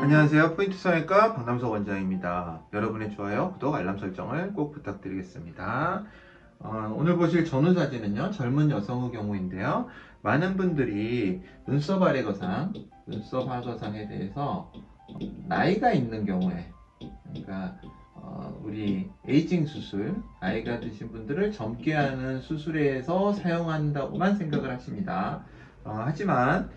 안녕하세요. 포인트 성형외과 박남석 원장입니다. 여러분의 좋아요, 구독, 알람 설정을 꼭 부탁드리겠습니다. 오늘 보실 전후 사진은요, 젊은 여성의 경우인데요. 많은 분들이 눈썹 아래 거상, 눈썹 하 거상에 대해서 나이가 있는 경우에, 그러니까 우리 에이징 수술, 나이가 드신 분들을 젊게 하는 수술에서 사용한다고만 생각을 하십니다. 하지만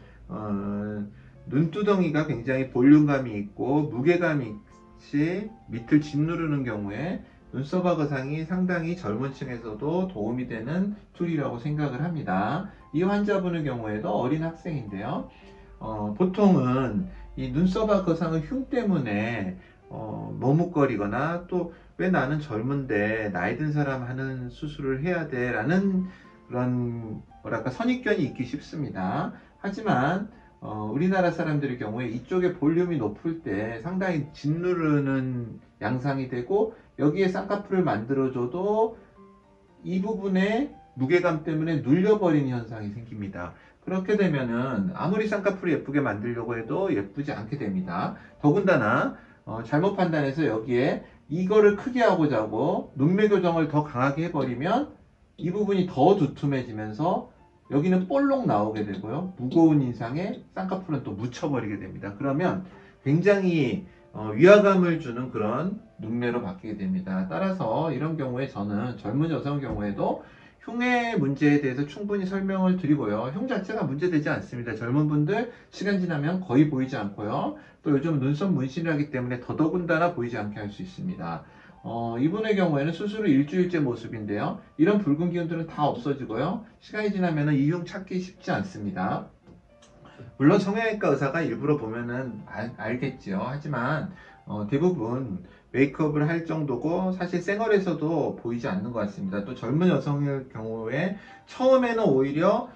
눈두덩이가 굉장히 볼륨감이 있고 무게감이 있이 밑을 짓누르는 경우에 눈썹 하거상이 상당히 젊은 층에서도 도움이 되는 툴이라고 생각을 합니다. 이 환자분의 경우에도 어린 학생인데요. 보통은 이 눈썹 하거상의 흉 때문에 머뭇거리거나 또 왜 나는 젊은데 나이 든 사람 하는 수술을 해야 돼 라는 그런 뭐랄까 선입견이 있기 쉽습니다. 하지만 우리나라 사람들의 경우에 이쪽에 볼륨이 높을 때 상당히 짓누르는 양상이 되고 여기에 쌍꺼풀을 만들어줘도 이 부분에 무게감 때문에 눌려버리는 현상이 생깁니다. 그렇게 되면은 아무리 쌍꺼풀을 예쁘게 만들려고 해도 예쁘지 않게 됩니다. 더군다나 잘못 판단해서 여기에 이거를 크게 하고자 하고 눈매 교정을 더 강하게 해버리면 이 부분이 더 두툼해지면서 여기는 볼록 나오게 되고요. 무거운 인상에 쌍꺼풀은 또 묻혀버리게 됩니다. 그러면 굉장히 위화감을 주는 그런 눈매로 바뀌게 됩니다. 따라서 이런 경우에 저는 젊은 여성 경우에도 흉의 문제에 대해서 충분히 설명을 드리고요. 흉 자체가 문제되지 않습니다. 젊은 분들 시간 지나면 거의 보이지 않고요. 또 요즘 눈썹 문신을 하기 때문에 더더군다나 보이지 않게 할 수 있습니다. 이분의 경우에는 수술 후 일주일째 모습인데요. 이런 붉은 기운들은 다 없어지고요. 시간이 지나면 이 흉 찾기 쉽지 않습니다. 물론 성형외과 의사가 일부러 보면은 알겠지요. 하지만 대부분 메이크업을 할 정도고 사실 생얼에서도 보이지 않는 것 같습니다. 또 젊은 여성의 경우에 처음에는 오히려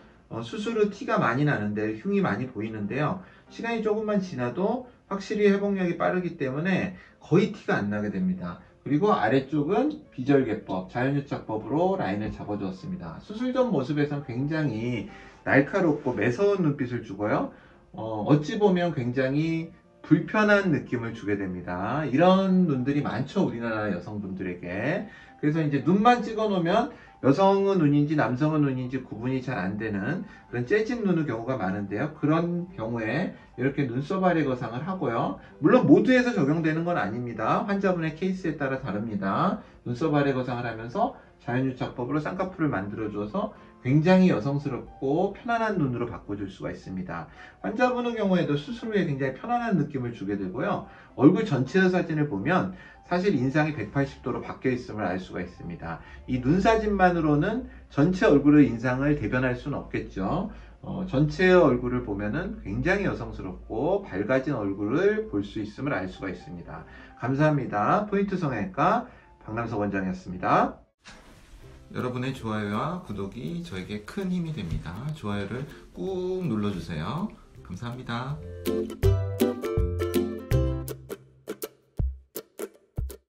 수술 후 티가 많이 나는데 흉이 많이 보이는데요. 시간이 조금만 지나도 확실히 회복력이 빠르기 때문에 거의 티가 안 나게 됩니다. 그리고 아래쪽은 비절개법, 자연유착법으로 라인을 잡아주었습니다. 수술 전 모습에선 굉장히 날카롭고 매서운 눈빛을 주고요. 어찌 보면 굉장히 불편한 느낌을 주게 됩니다. 이런 눈들이 많죠, 우리나라 여성분들에게. 그래서 이제 눈만 찍어 놓으면 여성의 눈인지 남성의 눈인지 구분이 잘 안 되는 그런 재진 눈의 경우가 많은데요. 그런 경우에 이렇게 눈썹 아래 거상을 하고요. 물론 모두에서 적용되는 건 아닙니다. 환자분의 케이스에 따라 다릅니다. 눈썹 아래 거상을 하면서 자연유착법으로 쌍꺼풀을 만들어줘서 굉장히 여성스럽고 편안한 눈으로 바꿔줄 수가 있습니다. 환자분의 경우에도 수술 후에 굉장히 편안한 느낌을 주게 되고요. 얼굴 전체의 사진을 보면 사실 인상이 180도로 바뀌어 있음을 알 수가 있습니다. 이 눈 사진만으로는 전체 얼굴의 인상을 대변할 수는 없겠죠. 전체의 얼굴을 보면은 굉장히 여성스럽고 밝아진 얼굴을 볼 수 있음을 알 수가 있습니다. 감사합니다. 포인트 성형외과 박남석 원장이었습니다. 여러분의 좋아요와 구독이 저에게 큰 힘이 됩니다. 좋아요를 꾹 눌러주세요. 감사합니다.